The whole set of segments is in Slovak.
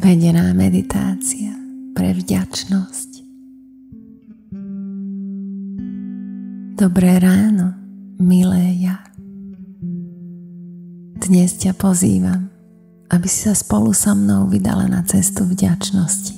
Vedená meditácia pre vďačnosť. Dobré ráno, milé ja. Dnes ťa pozývam, aby si sa spolu so mnou vydala na cestu vďačnosti.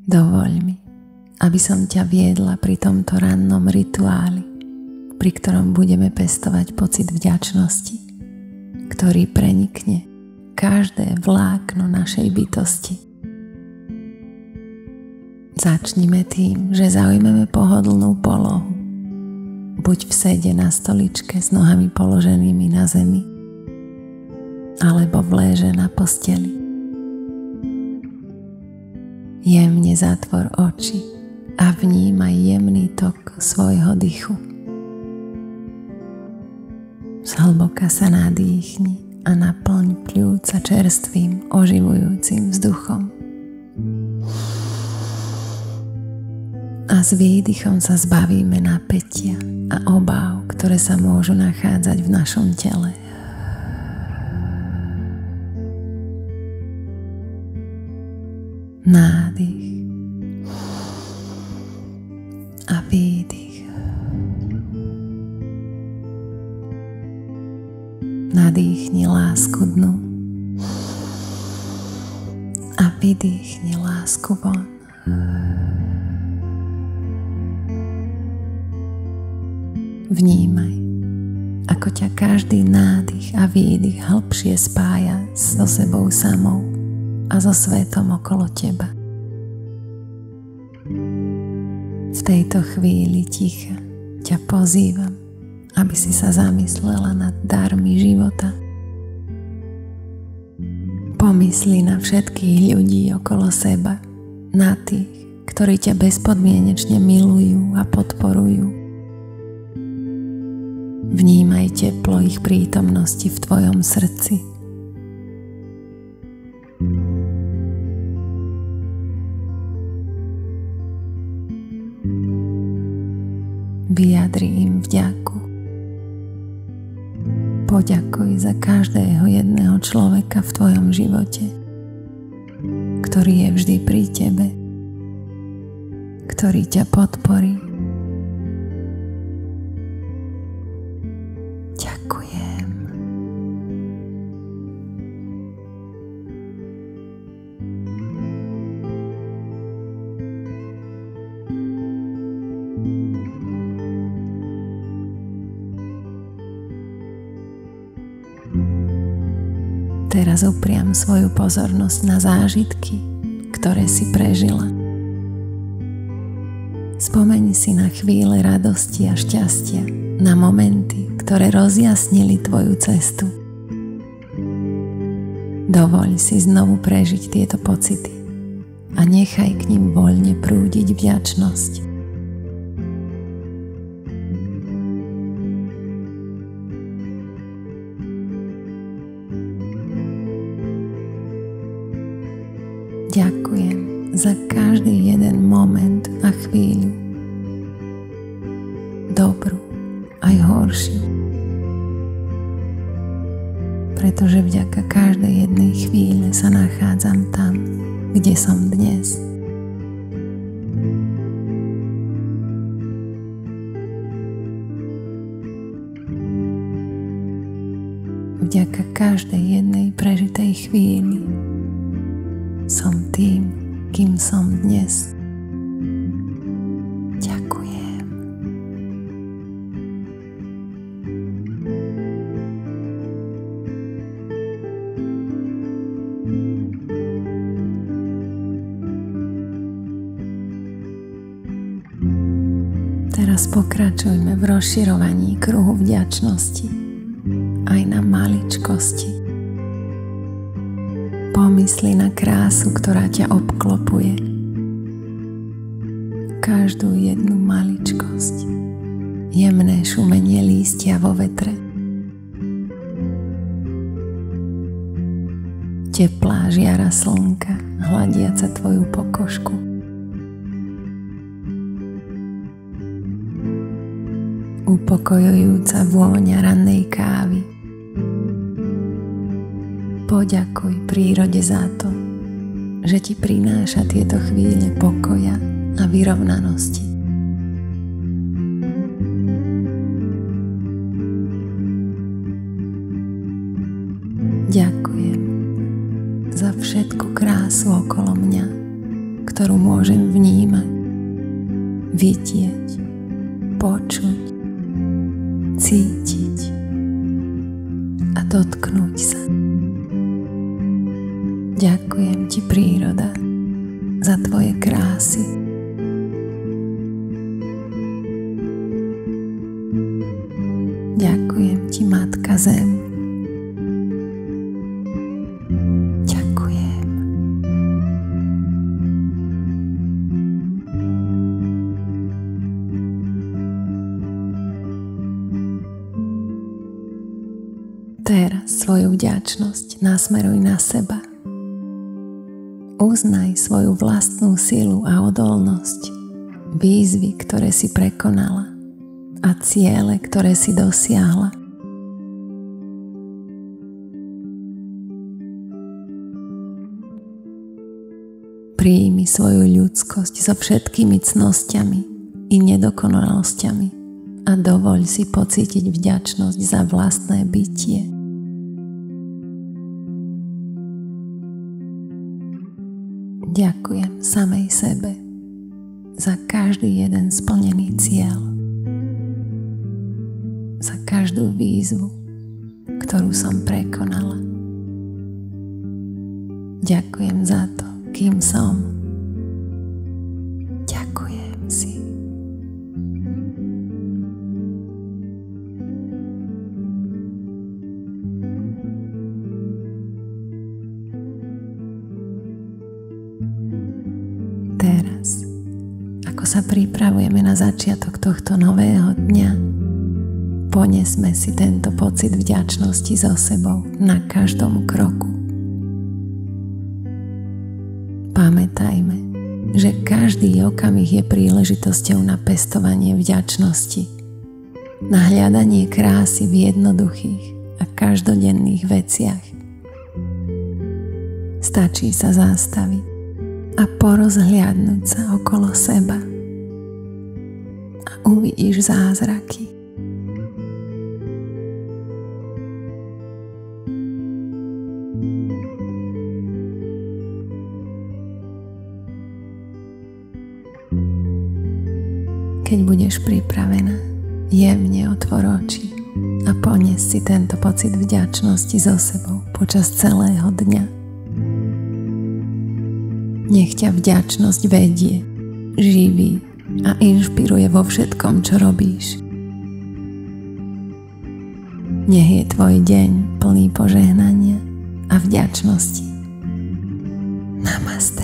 Dovoľ mi, aby som ťa viedla pri tomto rannom rituáli, pri ktorom budeme pestovať pocit vďačnosti, ktorý prenikne každé vlákno našej bytosti. Začnime tým, že zaujmeme pohodlnú polohu. Buď v sede na stoličke s nohami položenými na zemi, alebo v léže na posteli. Jemne zatvor oči a vnímaj jemný tok svojho dychu. Zhlboka sa nadýchni a naplň pľúca čerstvým, oživujúcim vzduchom. A s výdychom sa zbavíme napätia a obáv, ktoré sa môžu nachádzať v našom tele. Nádych a výdych. Nadýchni lásku dnu a vydýchni lásku von. Vnímaj, ako ťa každý nádych a výdych hlbšie spája so sebou samou a so svetom okolo teba. V tejto chvíli ticha ťa pozývam, aby si sa zamyslela nad darmi života. Pomysli na všetkých ľudí okolo seba, na tých, ktorí ťa bezpodmienečne milujú a podporujú. Vnímaj teplo ich prítomnosti v tvojom srdci. Vyjadri im vďaku. Poďakuj za každého jedného človeka v tvojom živote, ktorý je vždy pri tebe, ktorý ťa podporí. Ďakujem. Teraz upriam svoju pozornosť na zážitky, ktoré si prežila. Spomeň si na chvíle radosti a šťastia, na momenty, ktoré rozjasnili tvoju cestu. Dovoľ si znovu prežiť tieto pocity a nechaj k nim voľne prúdiť vďačnosť. Ďakujem za každý jeden moment a chvíľu, dobrú aj horšiu, pretože vďaka každej jednej chvíle sa nachádzam tam, kde som dnes. Vďaka každej jednej prežitej chvíli som tým, kým som dnes. Ďakujem. Teraz pokračujme v rozširovaní kruhu vďačnosti aj na maličkosti. Pomysli na krásu, ktorá ťa obklopuje. Každú jednu maličkosť. Jemné šumenie lístia vo vetre. Teplá žiara slnka, hladiaca tvoju pokožku. Upokojujúca vôňa rannej kávy. Poďakuj prírode za to, že ti prináša tieto chvíle pokoja a vyrovnanosti. Ďakujem za všetku krásu okolo mňa, ktorú môžem vnímať, vidieť, počuť, cítiť a dotknúť sa. Ďakujem ti, príroda, za tvoje krásy. Ďakujem ti, Matka Zem. Teraz svoju vďačnosť nasmeruj na seba. Uznaj svoju vlastnú silu a odolnosť, výzvy, ktoré si prekonala a ciele, ktoré si dosiahla. Prijmi svoju ľudskosť so všetkými cnosťami i nedokonalosťami a dovoľ si pocítiť vďačnosť za vlastné bytie. Ďakujem samej sebe za každý jeden splnený cieľ, za každú výzvu, ktorú som prekonala. Ďakujem za to, kým som. Ďakujem si. Teraz, ako sa pripravujeme na začiatok tohto nového dňa, ponesme si tento pocit vďačnosti so sebou na každom kroku. Pamätajme, že každý okamih je príležitosťou na pestovanie vďačnosti, na hľadanie krásy v jednoduchých a každodenných veciach. Stačí sa zastaviť a porozhliadnuť sa okolo seba a uvidíš zázraky. Keď budeš pripravená, jemne otvor oči a pones si tento pocit vďačnosti so sebou počas celého dňa. Nech ťa vďačnosť vedie, živí a inšpiruje vo všetkom, čo robíš. Nech je tvoj deň plný požehnania a vďačnosti. Namaste.